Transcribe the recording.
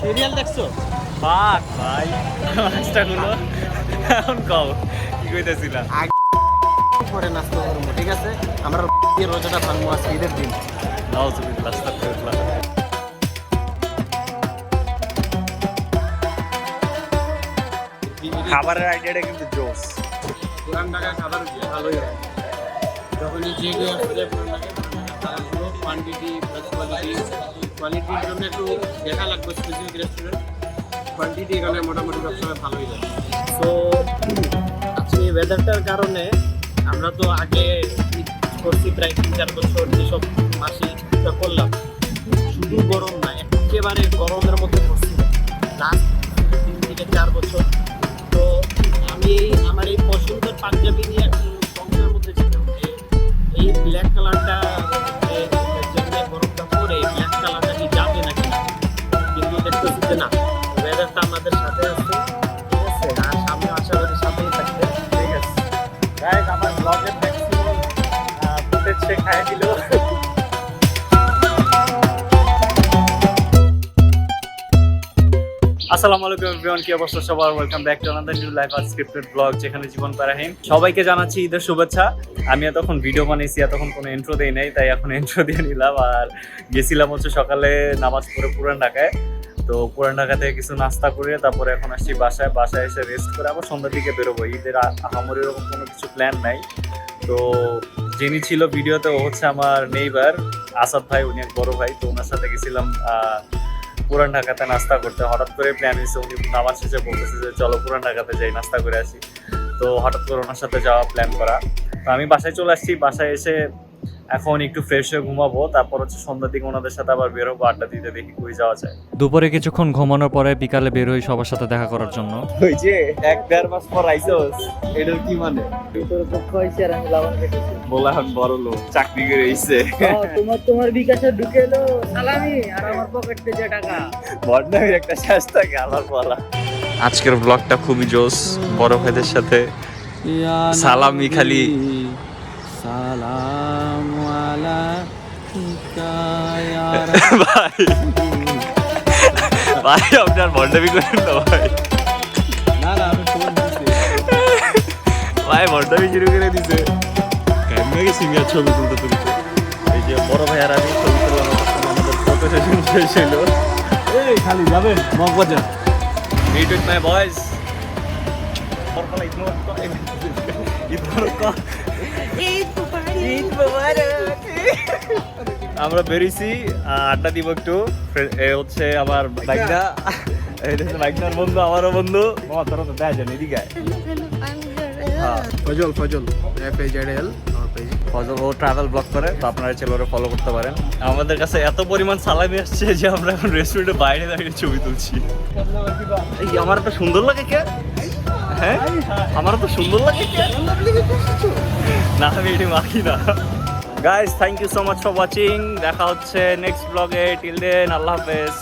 Serial দেখছো? পাক ভাই মাছটা গুলো এখন কও কি কইতেছিলা? পরে নাস্তা করবো, ঠিক আছে? আমরা রোজাটা ভাঙবো আজকে ঈদের দিন। নাউজুবিল্লাহ আস্তাগফিরুল্লাহ। খাবারের আইডিয়াটা কিন্তু জোস। পুরান ঢাকায় খাবার ভালোই হয়। যখনই যে কেউ আসলে পুরান ঢাকায় খাবারগুলো কোয়ান্টিটি প্লাস কোয়ালিটির জন্য একটু দেখা লাগবে স্পেসিফিক রেস্টুরেন্ট। কোয়ান্টিটি এখানে মোটামুটি সবসময় ভালোই যায়। তো আজকে ওয়েদারটার কারণে আমরা তো আগে করছি প্রায় 3-4 বছর যেসব মাসে করলাম, শুধু গরম না, একেবারে গরমের মধ্যে করছি লাস্ট 3 থেকে 4 বছর। তো আমি আমার এই পছন্দের পাঞ্জাবি নিয়ে একটু সংসারের মধ্যে ছিলাম যে এই ব্ল্যাক কালারটা গরমটা পরে এই ব্ল্যাক কালারটা কি যাবে নাকি না, কিন্তু দেখতেছি যে না, ওয়েদারটা আমাদের সাথে আছে, ঠিক আছে? আর সামনে আশা করি সাথেই থাকবে, ঠিক আছে? গাইস, আমার ব্লগের ম্যাক্সিমাম ফুটেজ সে খাইয়ে দিল। আসসালামু আলাইকুম এভরিওয়ান, কি অবস্থা সবার? Welcome back to another new life unscripted blog, যেখানে জীবন পারাহীন। সবাইকে জানাচ্ছি ঈদের শুভেচ্ছা। আমি এতক্ষণ ভিডিও বানিয়েছি, এতক্ষণ কোনো ইন্ট্রো দেই নাই, তাই এখন ইন্ট্রো দিয়ে নিলাম। আর গেছিলাম হচ্ছে সকালে নামাজ পড়ে পুরান ঢাকায়। তো পুরান ঢাকা থেকে কিছু নাস্তা করে তারপরে এখন আসছি বাসায় এসে রেস্ট করে আবার সন্ধ্যার দিকে বেরোবো। ঈদের আহামরি এরকম কোনো কিছু প্ল্যান নাই। তো যিনি ছিল ভিডিওতে ও হচ্ছে আমার নেইবার আসাদ ভাই, উনি এক বড় ভাই। তো ওনার সাথে গেছিলাম পুরান ঢাকাতে নাস্তা করতে। হঠাৎ করে প্ল্যান হয়েছে, উনি নামাজ শেষে বলতেছে যে চলো পুরান ঢাকাতে যাই নাস্তা করে আসি। তো হঠাৎ করে ওনার সাথে যাওয়া প্ল্যান করা। তো আমি বাসায় চলে আসছি, বাসায় এসে এখন একটু ফ্রেশ হয়ে ঘুমাবো, তারপর হচ্ছে সন্ধ্যার দিকে ওনাদের সাথে আবার বের হবো, আড্ডা দিতে, দেখি কই যাওয়া যায়। দুপুরে কিছুক্ষণ ঘুমানোর পরে বিকালে বের হই সবার সাথে দেখা করার জন্য। ওই যে 1-1.5 মাস পর আইসোস, এটার কি মানে? তোর পক্ষ হয়েছে আর আমি লাবণ কেটেছি। বলা এখন বড় লোক, চাকরি করে এসে তোমার বিকাশে ঢুকে এলো সালামি, আর আমার পকেট থেকে টাকা। বড়নামের একটা শেষ থাকে আমার বলা। আজকের ব্লগটা খুবই জোস, বড় ভাইদের সাথে সালামি খালি। সালাম ভাই ভাই আপনার বড়নামি করেন না ভাই। না আমি ফোন দিছি ভাই বড়নামি শুরু করে দিছে। কেমনে গেছি মিয়া ছবি তুলতে। এই যে বড় ভাই আর আমি ছবি তুললাম, আমাদের ফটো সেশন শেষ হলো। এই খালি যাবেন Moghbazar. Meet with my boys. আমরা বেরিয়েছি, আড্ডা দিব একটু। এ হচ্ছে আমার বাইকটা, বাইকটার বন্ধু, আমারও বন্ধু। আমার ধরো তো দেয় জানি এদিকে ফজল FAZL আমার পেজ। ফজল ও ট্রাভেল ব্লগ করে, তো আপনারা চ্যানেলে ওরা ফলো করতে পারেন। আমাদের কাছে এত পরিমাণ সালামি আসছে যে আমরা এখন রেস্টুরেন্টের বাইরে দাঁড়িয়ে ছবি তুলছি। এই আমার তো সুন্দর লাগে কে? হ্যাঁ আমার তো সুন্দর লাগে কে? না আমি এটি মাখি না। Guys, thank you so much for watching. দেখা হচ্ছে নেক্সট ব্লগে। টিল দেন, আল্লাহ হাফেজ।